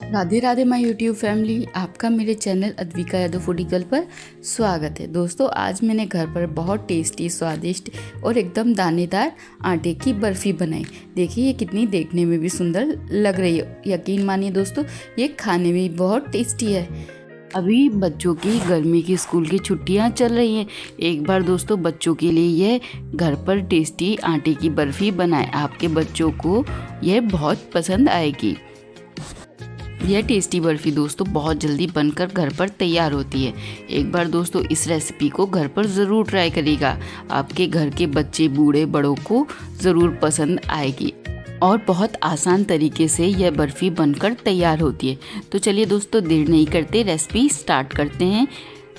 Radhe Radhe my YouTube family, आपका मेरे channel Advika Yadav foodie girl पर स्वागत है। दोस्तों, आज मैंने घर पर बहुत टेस्टी, स्वादिष्ट और एकदम दानेदार आटे की बर्फ़ी बनाई। देखिए ये कितनी देखने में भी सुंदर लग रही है। यकीन मानिए दोस्तों, ये खाने में भी बहुत टेस्टी है। अभी बच्चों की गर्मी की स्कूल की छुट्टियां चल रही हैं। एक बार दोस्तों बच्चों के लिए ये घर पर टेस्टी आटे की बर्फ़ी बनाएं। आपके बच्चों को यह बहुत पसंद आएगी। यह टेस्टी बर्फ़ी दोस्तों बहुत जल्दी बनकर घर पर तैयार होती है। एक बार दोस्तों इस रेसिपी को घर पर ज़रूर ट्राई करिएगा। आपके घर के बच्चे बूढ़े बड़ों को ज़रूर पसंद आएगी और बहुत आसान तरीके से यह बर्फ़ी बनकर तैयार होती है। तो चलिए दोस्तों देर नहीं करते, रेसिपी स्टार्ट करते हैं।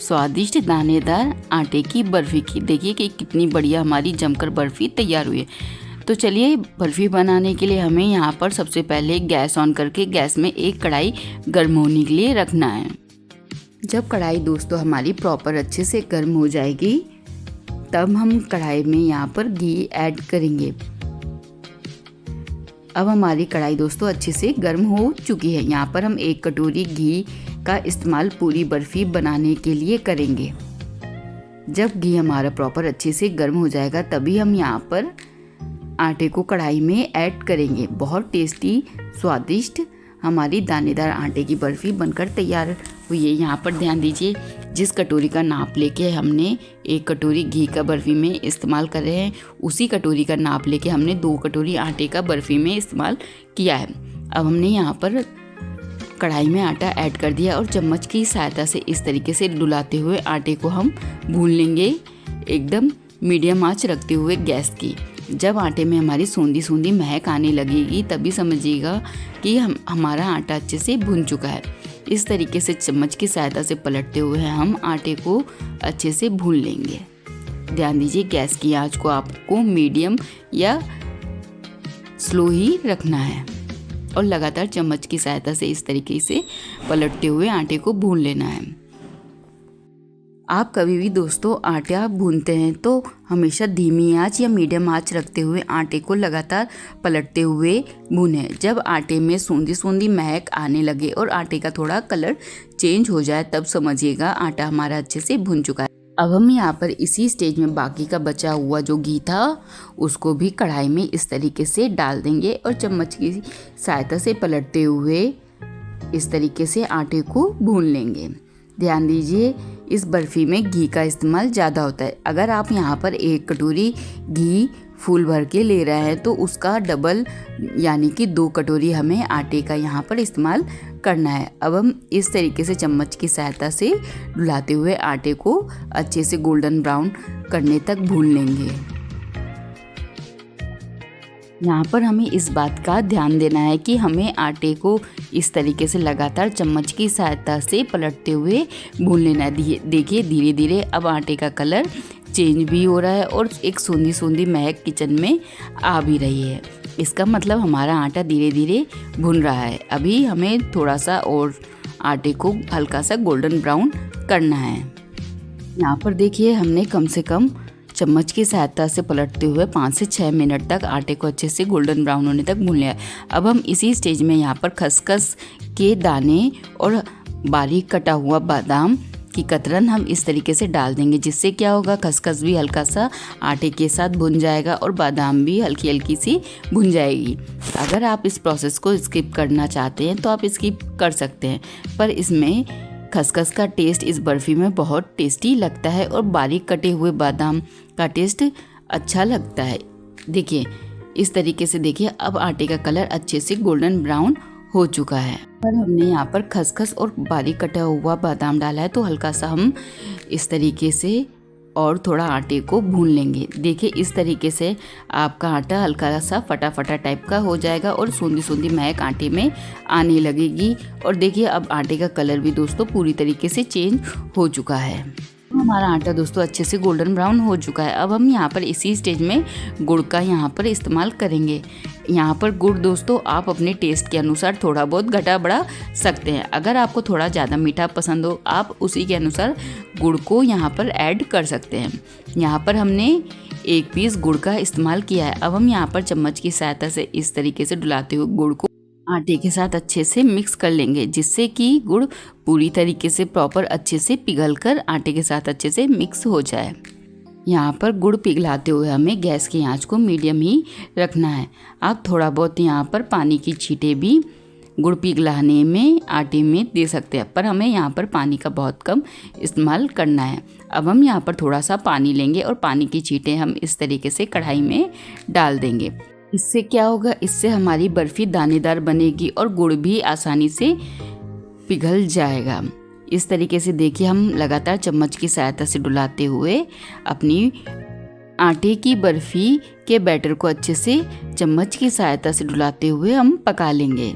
स्वादिष्ट दानेदार आटे की बर्फ़ी की देखिए कि कितनी बढ़िया हमारी जमकर बर्फ़ी तैयार हुई है। तो चलिए बर्फ़ी बनाने के लिए हमें यहाँ पर सबसे पहले गैस ऑन करके गैस में एक कढ़ाई गर्म होने के लिए रखना है। जब कढ़ाई दोस्तों हमारी प्रॉपर अच्छे से गर्म हो जाएगी तब हम कढ़ाई में यहाँ पर घी ऐड करेंगे। अब हमारी कढ़ाई दोस्तों अच्छे से गर्म हो चुकी है। यहाँ पर हम 1 कटोरी घी का इस्तेमाल पूरी बर्फ़ी बनाने के लिए करेंगे। जब घी हमारा प्रॉपर अच्छे से गर्म हो जाएगा तभी हम यहाँ पर आटे को कढ़ाई में ऐड करेंगे। बहुत टेस्टी स्वादिष्ट हमारी दानेदार आटे की बर्फ़ी बनकर तैयार हुई है। यहाँ पर ध्यान दीजिए, जिस कटोरी का नाप लेके हमने 1 कटोरी घी का बर्फ़ी में इस्तेमाल कर रहे हैं, उसी कटोरी का नाप लेके हमने 2 कटोरी आटे का बर्फ़ी में इस्तेमाल किया है। अब हमने यहाँ पर कढ़ाई में आटा ऐड कर दिया और चम्मच की सहायता से इस तरीके से डुलाते हुए आटे को हम भून लेंगे, एकदम मीडियम आंच रखते हुए गैस की। जब आटे में हमारी सूंधी सूंधी महक आने लगेगी तभी समझिएगा कि हमारा आटा अच्छे से भुन चुका है। इस तरीके से चम्मच की सहायता से पलटते हुए हम आटे को अच्छे से भून लेंगे। ध्यान दीजिए गैस की आंच को आपको मीडियम या स्लो ही रखना है और लगातार चम्मच की सहायता से इस तरीके से पलटते हुए आटे को भून लेना है। आप कभी भी दोस्तों आटा भूनते हैं तो हमेशा धीमी आंच या मीडियम आंच रखते हुए आटे को लगातार पलटते हुए भूनें। जब आटे में सूंधी सूंधी महक आने लगे और आटे का थोड़ा कलर चेंज हो जाए तब समझिएगा आटा हमारा अच्छे से भुन चुका है। अब हम यहाँ पर इसी स्टेज में बाकी का बचा हुआ जो घी था उसको भी कढ़ाई में इस तरीके से डाल देंगे और चम्मच की सहायता से पलटते हुए इस तरीके से आटे को भून लेंगे। ध्यान दीजिए इस बर्फ़ी में घी का इस्तेमाल ज़्यादा होता है। अगर आप यहाँ पर 1 कटोरी घी फुल भर के ले रहे हैं तो उसका डबल यानी कि 2 कटोरी हमें आटे का यहाँ पर इस्तेमाल करना है। अब हम इस तरीके से चम्मच की सहायता से डुलाते हुए आटे को अच्छे से गोल्डन ब्राउन करने तक भून लेंगे। यहाँ पर हमें इस बात का ध्यान देना है कि हमें आटे को इस तरीके से लगातार चम्मच की सहायता से पलटते हुए भून लेना है। देखिए धीरे धीरे अब आटे का कलर चेंज भी हो रहा है और एक सूंधी सूंधी महक किचन में आ भी रही है। इसका मतलब हमारा आटा धीरे धीरे भुन रहा है। अभी हमें थोड़ा सा और आटे को हल्का सा गोल्डन ब्राउन करना है। यहाँ पर देखिए हमने कम से कम चम्मच की सहायता से पलटते हुए 5 से 6 मिनट तक आटे को अच्छे से गोल्डन ब्राउन होने तक भून लिया। अब हम इसी स्टेज में यहाँ पर खसखस के दाने और बारीक कटा हुआ बादाम की कतरन हम इस तरीके से डाल देंगे, जिससे क्या होगा खसखस भी हल्का सा आटे के साथ भुन जाएगा और बादाम भी हल्की हल्की सी भुन जाएगी। अगर आप इस प्रोसेस को स्किप करना चाहते हैं तो आप स्किप कर सकते हैं, पर इसमें खसखस का टेस्ट इस बर्फ़ी में बहुत टेस्टी लगता है और बारीक कटे हुए बादाम का टेस्ट अच्छा लगता है। देखिए इस तरीके से देखिए अब आटे का कलर अच्छे से गोल्डन ब्राउन हो चुका है। पर हमने यहाँ पर खसखस और बारीक कटा हुआ बादाम डाला है तो हल्का सा हम इस तरीके से और थोड़ा आटे को भून लेंगे। देखिए इस तरीके से आपका आटा हल्का सा फटा फटा टाइप का हो जाएगा और सूंधी सूंधी महक आटे में आने लगेगी। और देखिए अब आटे का कलर भी दोस्तों पूरी तरीके से चेंज हो चुका है। हमारा आटा दोस्तों अच्छे से गोल्डन ब्राउन हो चुका है। अब हम यहाँ पर इसी स्टेज में गुड़ का यहाँ पर इस्तेमाल करेंगे। यहाँ पर गुड़ दोस्तों आप अपने टेस्ट के अनुसार थोड़ा बहुत घटा बढ़ा सकते हैं। अगर आपको थोड़ा ज़्यादा मीठा पसंद हो आप उसी के अनुसार गुड़ को यहाँ पर ऐड कर सकते हैं। यहाँ पर हमने 1 पीस गुड़ का इस्तेमाल किया है। अब हम यहाँ पर चम्मच की सहायता से इस तरीके से डुलाते हुए गुड़ को आटे के साथ अच्छे से मिक्स कर लेंगे, जिससे कि गुड़ पूरी तरीके से प्रॉपर अच्छे से पिघलकर आटे के साथ अच्छे से मिक्स हो जाए। यहाँ पर गुड़ पिघलाते हुए हमें गैस की आंच को मीडियम ही रखना है। आप थोड़ा बहुत यहाँ पर पानी की छींटे भी गुड़ पिघलाने में आटे में दे सकते हैं, पर हमें यहाँ पर पानी का बहुत कम इस्तेमाल करना है। अब हम यहाँ पर थोड़ा सा पानी लेंगे और पानी की छींटे हम इस तरीके से कढ़ाई में डाल देंगे। इससे क्या होगा, इससे हमारी बर्फ़ी दानेदार बनेगी और गुड़ भी आसानी से पिघल जाएगा। इस तरीके से देखिए हम लगातार चम्मच की सहायता से डुलाते हुए अपनी आटे की बर्फ़ी के बैटर को अच्छे से चम्मच की सहायता से डुलाते हुए हम पका लेंगे।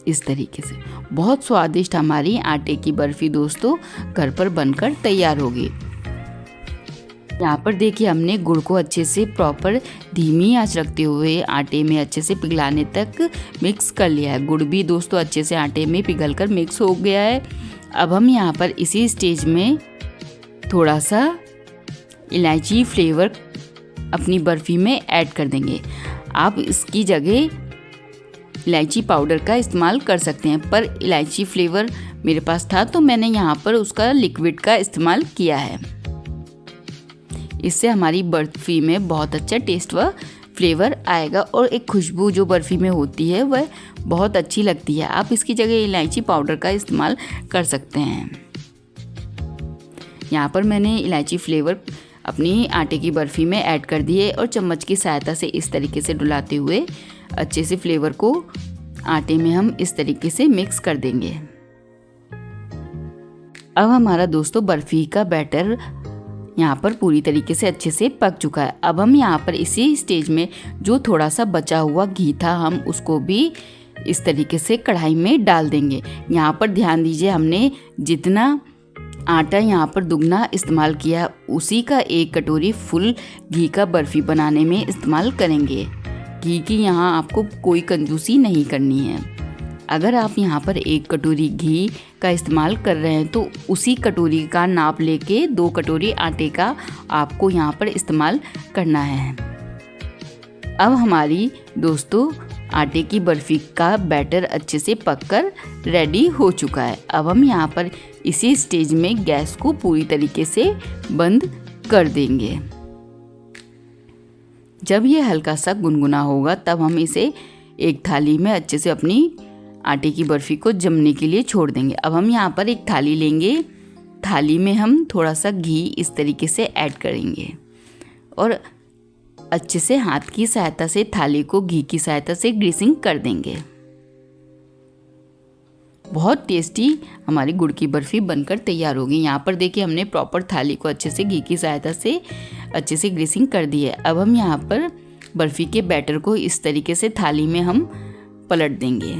इस तरीके से बहुत स्वादिष्ट हमारी आटे की बर्फ़ी दोस्तों घर पर बनकर तैयार होगी। यहाँ पर देखिए हमने गुड़ को अच्छे से प्रॉपर धीमी आंच रखते हुए आटे में अच्छे से पिघलाने तक मिक्स कर लिया है। गुड़ भी दोस्तों अच्छे से आटे में पिघलकर मिक्स हो गया है। अब हम यहाँ पर इसी स्टेज में थोड़ा सा इलायची फ्लेवर अपनी बर्फ़ी में ऐड कर देंगे। आप इसकी जगह इलायची पाउडर का इस्तेमाल कर सकते हैं, पर इलायची फ्लेवर मेरे पास था तो मैंने यहाँ पर उसका लिक्विड का इस्तेमाल किया है। इससे हमारी बर्फ़ी में बहुत अच्छा टेस्ट व फ्लेवर आएगा और एक खुशबू जो बर्फ़ी में होती है वह बहुत अच्छी लगती है। आप इसकी जगह इलायची पाउडर का इस्तेमाल कर सकते हैं। यहाँ पर मैंने इलायची फ्लेवर अपनी आटे की बर्फ़ी में ऐड कर दिए और चम्मच की सहायता से इस तरीके से डुलाते हुए अच्छे से फ्लेवर को आटे में हम इस तरीके से मिक्स कर देंगे। अब हमारा दोस्तों बर्फ़ी का बैटर यहाँ पर पूरी तरीके से अच्छे से पक चुका है। अब हम यहाँ पर इसी स्टेज में जो थोड़ा सा बचा हुआ घी था हम उसको भी इस तरीके से कढ़ाई में डाल देंगे। यहाँ पर ध्यान दीजिए हमने जितना आटा यहाँ पर दुगना इस्तेमाल किया उसी का 1 कटोरी फुल घी का बर्फ़ी बनाने में इस्तेमाल करेंगे। घी की यहाँ आपको कोई कंजूसी नहीं करनी है। अगर आप यहाँ पर 1 कटोरी घी का इस्तेमाल कर रहे हैं तो उसी कटोरी का नाप लेके 2 कटोरी आटे का आपको यहाँ पर इस्तेमाल करना है। अब हमारी दोस्तों आटे की बर्फ़ी का बैटर अच्छे से पककर रेडी हो चुका है। अब हम यहाँ पर इसी स्टेज में गैस को पूरी तरीके से बंद कर देंगे। जब ये हल्का सा गुनगुना होगा तब हम इसे एक थाली में अच्छे से अपनी आटे की बर्फ़ी को जमने के लिए छोड़ देंगे। अब हम यहाँ पर एक थाली लेंगे, थाली में हम थोड़ा सा घी इस तरीके से ऐड करेंगे और अच्छे से हाथ की सहायता से थाली को घी की सहायता से ग्रीसिंग कर देंगे। बहुत टेस्टी हमारी गुड़ की बर्फ़ी बनकर तैयार होगी। यहाँ पर देखिए हमने प्रॉपर थाली को अच्छे से घी की सहायता से अच्छे से ग्रीसिंग कर दी है। अब हम यहाँ पर बर्फ़ी के बैटर को इस तरीके से थाली में हम पलट देंगे।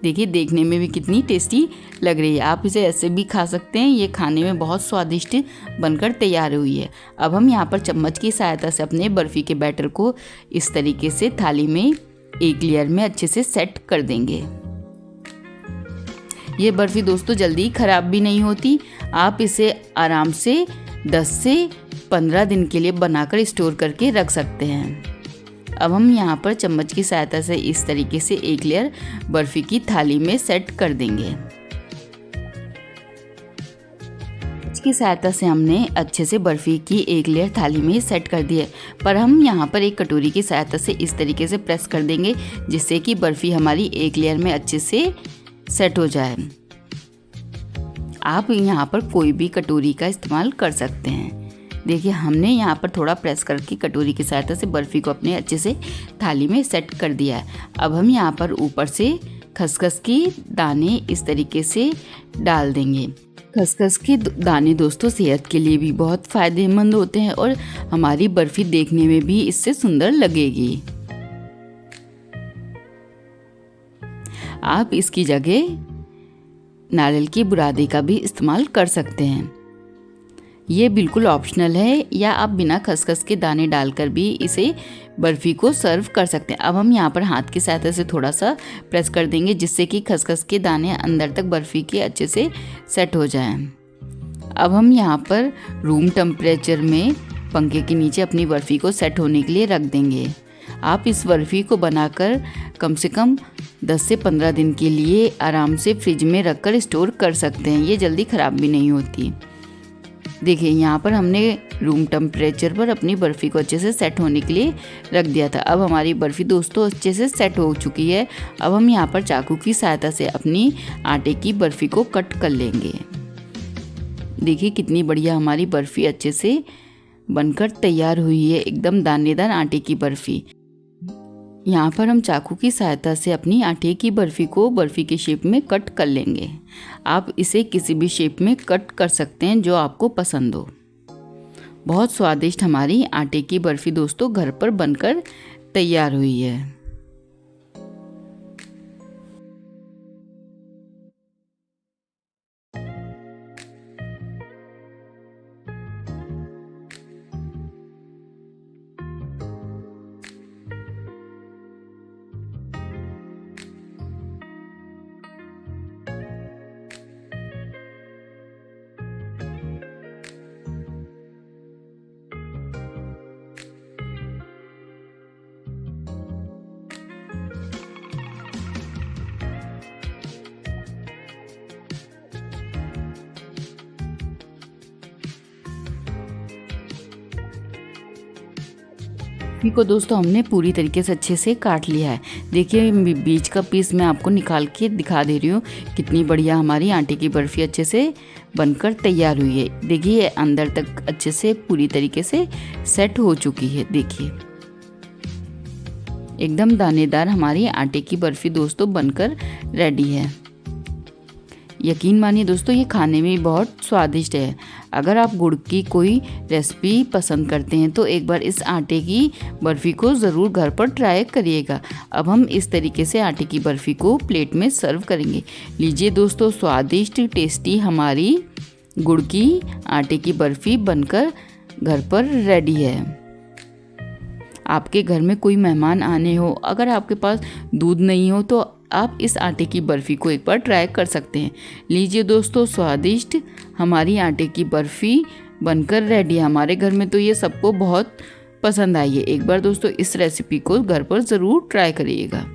देखिए देखने में भी कितनी टेस्टी लग रही है। आप इसे ऐसे भी खा सकते हैं, ये खाने में बहुत स्वादिष्ट बनकर तैयार हुई है। अब हम यहाँ पर चम्मच की सहायता से अपने बर्फ़ी के बैटर को इस तरीके से थाली में एक लेयर में अच्छे से सेट कर देंगे। ये बर्फ़ी दोस्तों जल्दी ख़राब भी नहीं होती। आप इसे आराम से 10 से 15 दिन के लिए बनाकर स्टोर करके रख सकते हैं। अब हम यहाँ पर चम्मच की सहायता से इस तरीके से एक लेयर बर्फ़ी की थाली में सेट कर देंगे। चम्मच की सहायता से हमने अच्छे से बर्फ़ी की एक लेयर थाली में सेट कर दी है, पर हम यहाँ पर एक कटोरी की सहायता से इस तरीके से प्रेस कर देंगे जिससे कि बर्फ़ी हमारी एक लेयर में अच्छे से सेट हो जाए। आप यहाँ पर कोई भी कटोरी का इस्तेमाल कर सकते हैं। देखिए हमने यहाँ पर थोड़ा प्रेस करके कटोरी की सहायता से बर्फ़ी को अपने अच्छे से थाली में सेट कर दिया है। अब हम यहाँ पर ऊपर से खसखस के दाने इस तरीके से डाल देंगे। खसखस के दाने दोस्तों सेहत के लिए भी बहुत फ़ायदेमंद होते हैं और हमारी बर्फ़ी देखने में भी इससे सुंदर लगेगी। आप इसकी जगह नारियल की बुरादे का भी इस्तेमाल कर सकते हैं। ये बिल्कुल ऑप्शनल है, या आप बिना खसखस के दाने डालकर भी इसे बर्फ़ी को सर्व कर सकते हैं। अब हम यहाँ पर हाथ की सहायता से थोड़ा सा प्रेस कर देंगे जिससे कि खसखस के दाने अंदर तक बर्फ़ी के अच्छे से सेट हो जाएं। अब हम यहाँ पर रूम टेम्परेचर में पंखे के नीचे अपनी बर्फ़ी को सेट होने के लिए रख देंगे। आप इस बर्फ़ी को बनाकर कम से कम 10 से 15 दिन के लिए आराम से फ्रिज में रखकर स्टोर कर सकते हैं। ये जल्दी ख़राब भी नहीं होती। देखिए यहाँ पर हमने रूम टेम्परेचर पर अपनी बर्फ़ी को अच्छे से सेट होने के लिए रख दिया था। अब हमारी बर्फ़ी दोस्तों अच्छे से सेट हो चुकी है। अब हम यहाँ पर चाकू की सहायता से अपनी आटे की बर्फ़ी को कट कर लेंगे। देखिए कितनी बढ़िया हमारी बर्फ़ी अच्छे से बनकर तैयार हुई है, एकदम दानेदार आटे की बर्फ़ी। यहाँ पर हम चाकू की सहायता से अपनी आटे की बर्फ़ी को बर्फ़ी के शेप में कट कर लेंगे। आप इसे किसी भी शेप में कट कर सकते हैं जो आपको पसंद हो। बहुत स्वादिष्ट हमारी आटे की बर्फ़ी दोस्तों घर पर बनकर तैयार हुई है। बर्फ़ी को दोस्तों हमने पूरी तरीके से अच्छे से काट लिया है। देखिए बीच का पीस मैं आपको निकाल के दिखा दे रही हूँ। कितनी बढ़िया हमारी आटे की बर्फ़ी अच्छे से बनकर तैयार हुई है। देखिए अंदर तक अच्छे से पूरी तरीके से सेट हो चुकी है। देखिए एकदम दानेदार हमारी आटे की बर्फ़ी दोस्तों बनकर रेडी है। यकीन मानिए दोस्तों ये खाने में बहुत स्वादिष्ट है। अगर आप गुड़ की कोई रेसिपी पसंद करते हैं तो एक बार इस आटे की बर्फ़ी को ज़रूर घर पर ट्राई करिएगा। अब हम इस तरीके से आटे की बर्फ़ी को प्लेट में सर्व करेंगे। लीजिए दोस्तों स्वादिष्ट टेस्टी हमारी गुड़ की आटे की बर्फ़ी बनकर घर पर रेडी है। आपके घर में कोई मेहमान आने हो, अगर आपके पास दूध नहीं हो तो आप इस आटे की बर्फ़ी को एक बार ट्राई कर सकते हैं। लीजिए दोस्तों स्वादिष्ट हमारी आटे की बर्फ़ी बनकर रेडी है। हमारे घर में तो ये सबको बहुत पसंद आई है। एक बार दोस्तों इस रेसिपी को घर पर ज़रूर ट्राई करिएगा।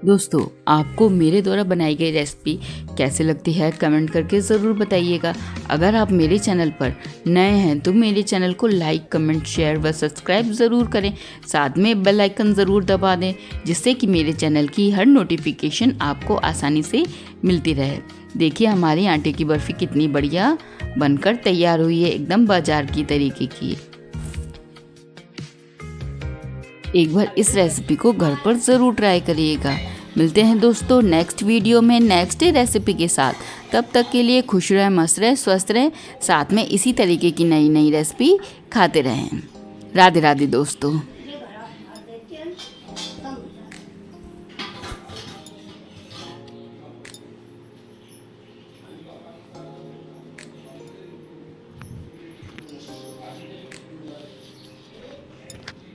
दोस्तों आपको मेरे द्वारा बनाई गई रेसिपी कैसे लगती है कमेंट करके ज़रूर बताइएगा। अगर आप मेरे चैनल पर नए हैं तो मेरे चैनल को लाइक कमेंट शेयर व सब्सक्राइब ज़रूर करें। साथ में बेल आइकन ज़रूर दबा दें जिससे कि मेरे चैनल की हर नोटिफिकेशन आपको आसानी से मिलती रहे। देखिए हमारी आटे की बर्फ़ी कितनी बढ़िया बनकर तैयार हुई है, एकदम बाजार की तरीके की। एक बार इस रेसिपी को घर पर ज़रूर ट्राई करिएगा। मिलते हैं दोस्तों नेक्स्ट वीडियो में नेक्स्ट रेसिपी के साथ। तब तक के लिए खुश रहें, मस्त रहें, स्वस्थ रहें, साथ में इसी तरीके की नई नई रेसिपी खाते रहें। राधे राधे दोस्तों।